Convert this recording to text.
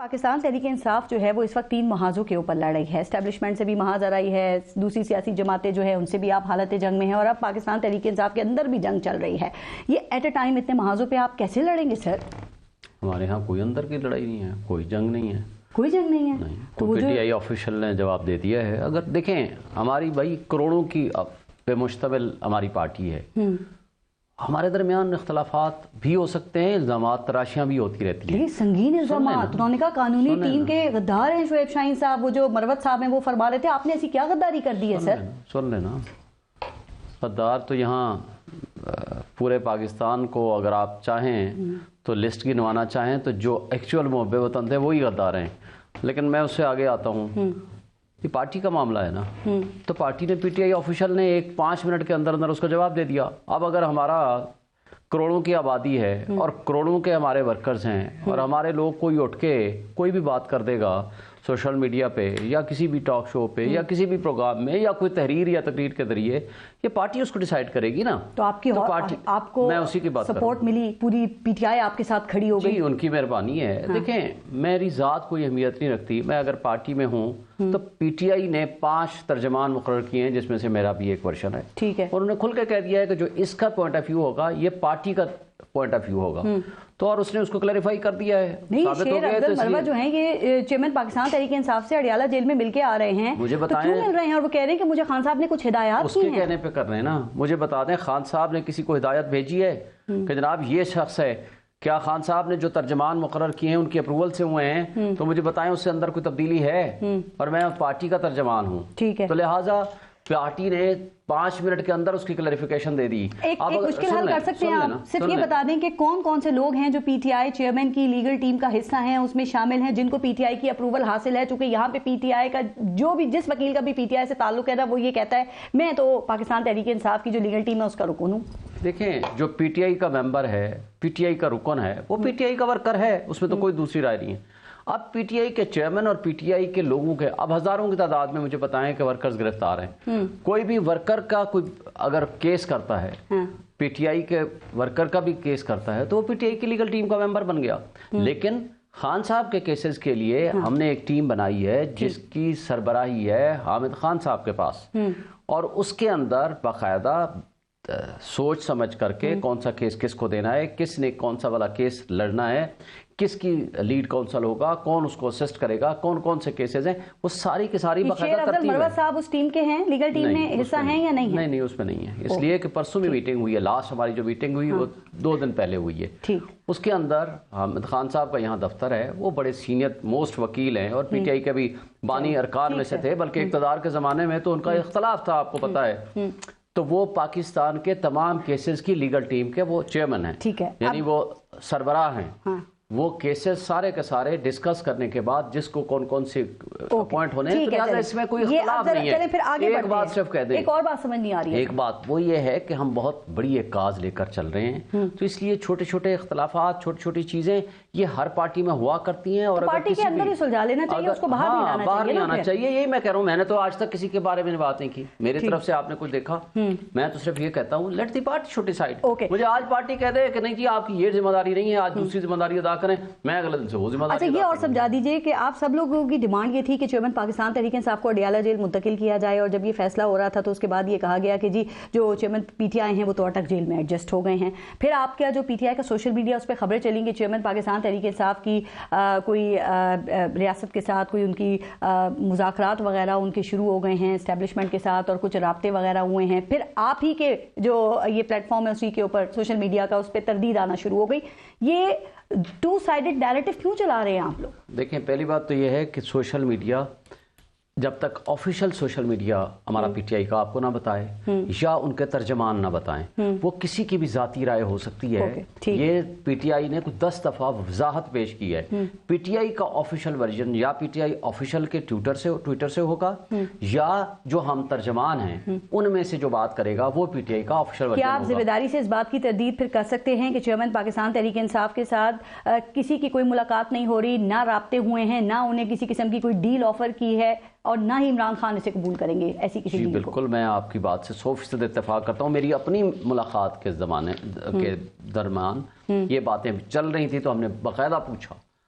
پاکستان تحریک انصاف جو ہے وہ اس وقت 3 محاذوں کے اوپر لڑ رہی ہے. اسٹیبلشمنٹ سے بھی محاذ آ رہی ہے, دوسری سیاسی جماعتیں جو ہے ان سے بھی آپ حالت جنگ میں ہیں, اور اب پاکستان تحریک انصاف کے اندر بھی جنگ چل رہی ہے. یہ ایٹ اے ٹائم اتنے محاذوں پہ آپ کیسے لڑیں گے سر؟ ہمارے ہاں کوئی اندر کی لڑائی نہیں ہے, کوئی جنگ نہیں ہے. کوئی جنگ نہیں ہے؟ تو پی ٹی آئی آفیشل نے جواب دے دیا ہے. اگر دیکھیں ہماری بھائی کروڑوں کی پہ مشتمل ہماری پارٹی ہے, ہمارے درمیان اختلافات بھی ہو سکتے ہیں, الزامات تراشیاں بھی ہوتی رہتی ہیں, سنگین الزامات. انہوں نے کہا قانونی ٹیم کے غدار ہیں شعیب شاہین صاحب, وہ جو مروت صاحب ہیں وہ فرما رہے تھے. آپ نے ایسی کیا غداری کر دی ہے سر؟ سن لینا, غدار تو یہاں پورے پاکستان کو اگر آپ چاہیں تو لسٹ گنوانا چاہیں تو جو ایکچوئل محب وطن تھے وہی غدار ہیں. لیکن میں اس سے آگے آتا ہوں, یہ پارٹی کا معاملہ ہے نا, تو پارٹی نے پی ٹی آئی آفیشل نے 5 منٹ کے اندر اس کا جواب دے دیا. اب اگر ہمارا کروڑوں کی آبادی ہے اور کروڑوں کے ہمارے ورکرز ہیں, اور ہمارے لوگ کوئی اٹھ کے کوئی بھی بات کر دے گا سوشل میڈیا پہ یا کسی بھی ٹاک شو پہ یا کسی بھی پروگرام میں یا کوئی تحریر یا تقریر کے ذریعے, یہ پارٹی اس کو ڈیسائیڈ کرے گی نا. تو آپ کو میں اسی کی بات سپورٹ ملی, پوری پی ٹی آئی آپ کے ساتھ کھڑی ہو گئی؟ جی ان کی مہربانی ہے. دیکھیں میری ذات کوئی اہمیت نہیں رکھتی, میں اگر پارٹی میں ہوں تو پی ٹی آئی نے 5 ترجمان مقرر کیے ہیں جس میں سے میرا بھی ایک ورژن ہے. ٹھیک ہے. اور انہوں نے کھل کے کہہ دیا ہے کہ جو اس کا پوائنٹ آف ویو ہوگا یہ پارٹی کا پوائنٹ آف ویو ہوگا, تو اور اس نے اس کو کلیریفائی کر دیا ہے. نہیں, شیر افضل مروت جو ہیں یہ چیئرمین پاکستان تحریک انصاف سے اڈیالہ جیل میں مل کے آ رہے ہیں, مجھے بتائیں کیوں مل رہے ہیں؟ اور وہ کہہ رہے ہیں کہ مجھے خان صاحب نے کچھ ہدایات اس کے کہنے پہ کر رہے ہیں نا. مجھے بتا دیں خان صاحب نے کسی کو ہدایت بھیجی ہے کہ جناب یہ شخص ہے؟ کیا خان صاحب نے جو ترجمان مقرر کیے ہیں ان کی اپروول سے ہوئے ہیں؟ تو مجھے بتائیں اس سے اندر کوئی تبدیلی ہے؟ اور میں پارٹی کا ترجمان ہوں. ٹھیک ہے. تو لہٰذا پارٹی نے 5 منٹ کے اندر اس کی کلیریفیکیشن دے دی. ایک مشکل حل کر سکتے ہیں آپ, صرف یہ بتا دیں کہ کون کون سے لوگ ہیں جو پی ٹی آئی چیئرمین کی لیگل ٹیم کا حصہ ہیں, اس میں شامل ہیں, جن کو پی ٹی آئی کی اپروول حاصل ہے؟ چونکہ یہاں پہ پی ٹی آئی کا جو بھی جس وکیل کا بھی پی ٹی آئی سے تعلق ہے نا, وہ یہ کہتا ہے میں تو پاکستان تحریک انصاف کی جو لیگل ٹیم ہے اس کا رکن ہوں. دیکھیں جو پی ٹی آئی کا ممبر ہے, پی ٹی آئی کا رکن ہے, وہ پی ٹی آئی کا ورکر ہے, اس میں تو کوئی دوسری رائے نہیں ہے. اب پی ٹی آئی کے چیئرمین اور پی ٹی آئی کے لوگوں کے اب ہزاروں کی تعداد میں مجھے بتائیں کہ ورکرز گرفتار ہیں. کوئی بھی ورکر کا کوئی اگر کیس کرتا ہے, پی ٹی آئی کے ورکر کا بھی کیس کرتا ہے, تو وہ پی ٹی آئی کی لیگل ٹیم کا ممبر بن گیا. لیکن خان صاحب کے کیسز کے لیے ہم نے ایک ٹیم بنائی ہے جس کی سربراہی ہے حامد خان صاحب کے پاس, اور اس کے اندر باقاعدہ سوچ سمجھ کر کے کون سا کیس کس کو دینا ہے, کس نے کون سا والا کیس لڑنا ہے, کس کی لیڈ کونسل ہوگا, کون اس کو اسسٹ کرے گا, کون کون سے کیسز ہیں, وہ ساری کی ساری باقاعدہ ترتیب ہے. مروت صاحب اس ٹیم کے ہیں, لیگل ٹیم میں حصہ ہیں یا نہیں؟ نہیں اس میں نہیں ہے, اس لیے کہ پرسوں میں میٹنگ ہوئی ہے, لاسٹ ہماری جو میٹنگ ہوئی وہ 2 دن پہلے ہوئی ہے. اس کے اندر حامد خان صاحب کا یہاں دفتر ہے, وہ بڑے سینئر موسٹ وکیل ہیں اور پی ٹی آئی کے بھی بانی ارکان میں سے تھے, بلکہ اقتدار کے زمانے میں تو ان کا اختلاف تھا, آپ کو پتا ہے. تو وہ پاکستان کے تمام کیسز کی لیگل ٹیم کے وہ چیئرمین ہیں, یعنی وہ سربراہ ہیں. وہ کیسز سارے کے سارے ڈسکس کرنے کے بعد جس کو کون کون سے اپوائنٹ ہونے ہیں, تو لہٰذا اس میں کوئی اختلاف نہیں ہے. ایک بات صرف کہہ دیں, ایک اور بات سمجھ نہیں آ رہی ہے. ایک بات وہ یہ ہے کہ ہم بہت بڑی ایک کاز لے کر چل رہے ہیں, تو اس لیے چھوٹے چھوٹے اختلافات, چھوٹی چھوٹی چیزیں یہ ہر پارٹی میں ہوا کرتی ہیں, اور پارٹی کے اندر ہی سلجھا لینا چاہیے, اس کو باہر نہیں آنا چاہیے. یہی میں کہہ رہا ہوں, میں نے تو آج تک کسی کے بارے میں بات نہیں کی, میری طرف سے آپ نے کچھ دیکھا, میں تو صرف یہ کہتا ہوں لیٹ دی پارٹی چھوٹی سائڈ. مجھے آج پارٹی کہہ دے کہ نہیں جی آپ کی یہ ذمہ داری نہیں ہے, آج دوسری ذمہ داری ادا کریں, میں اگلے دن سے وہ ذمہ داری. اچھا یہ اور سمجھا دیجئے کہ آپ سب لوگوں کی ڈیمانڈ یہ تھی کہ چیئرمین پاکستان تحریک انصاف کو اڈیالہ جیل منتقل کیا جائے, اور جب یہ فیصلہ ہو رہا تھا تو اس کے بعد یہ کہا گیا کہ جی جو چیئرمین پی ٹی آئی ہیں وہ تو اٹک جیل میں ایڈجسٹ ہو گئے ہیں. پھر آپ کا جو پی ٹی آئی کا سوشل میڈیا اس پہ خبریں چلیں گی چیئرمین پاکستان تحریک انصاف کی کوئی ریاست کے ساتھ کوئی ان کی مذاکرات وغیرہ ان کے شروع ہو گئے ہیں اسٹیبلشمنٹ کے ساتھ, اور کچھ رابطے وغیرہ ہوئے ہیں. پھر آپ ہی کے جو یہ پلیٹ فارم ہے اسی کے اوپر سوشل میڈیا کا, اس پہ تردید آنا شروع ہو گئی. یہ 2 سائیڈڈ نیریٹو کیوں چلا رہے ہیں آپ لوگ؟ دیکھیں پہلی بات تو یہ ہے کہ سوشل میڈیا جب تک آفیشیل سوشل میڈیا ہمارا پی ٹی آئی کا آپ کو نہ بتائے یا ان کے ترجمان نہ بتائیں, وہ کسی کی بھی ذاتی رائے ہو سکتی ہے. یہ پی ٹی آئی نے کچھ 10 دفعہ وضاحت پیش کی ہے. پی ٹی آئی کا آفیشیل ورژن یا پی ٹی آئی آفیشیل کے ٹویٹر سے ہوگا, یا جو ہم ترجمان ہیں ان میں سے جو بات کرے گا وہ پی ٹی آئی کا آفیشیل ورژن ہوگا. کیا آپ ذمہ داری سے اس بات کی تردید پھر کر سکتے ہیں کہ چیئرمین پاکستان تحریک انصاف کے ساتھ کسی کی کوئی ملاقات نہیں ہو رہی, نہ رابطے ہوئے ہیں, نہ انہیں کسی قسم کی کوئی ڈیل آفر کی ہے, اور نہ ہی عمران خان اسے قبول کریں گے ایسی کسی ڈیل کو؟ بالکل میں آپ کی بات سے 100% اتفاق کرتا ہوں. میری اپنی ملاقات کے زمانے کے درمیان یہ باتیں چل رہی تھی, تو ہم نے باقاعدہ پوچھا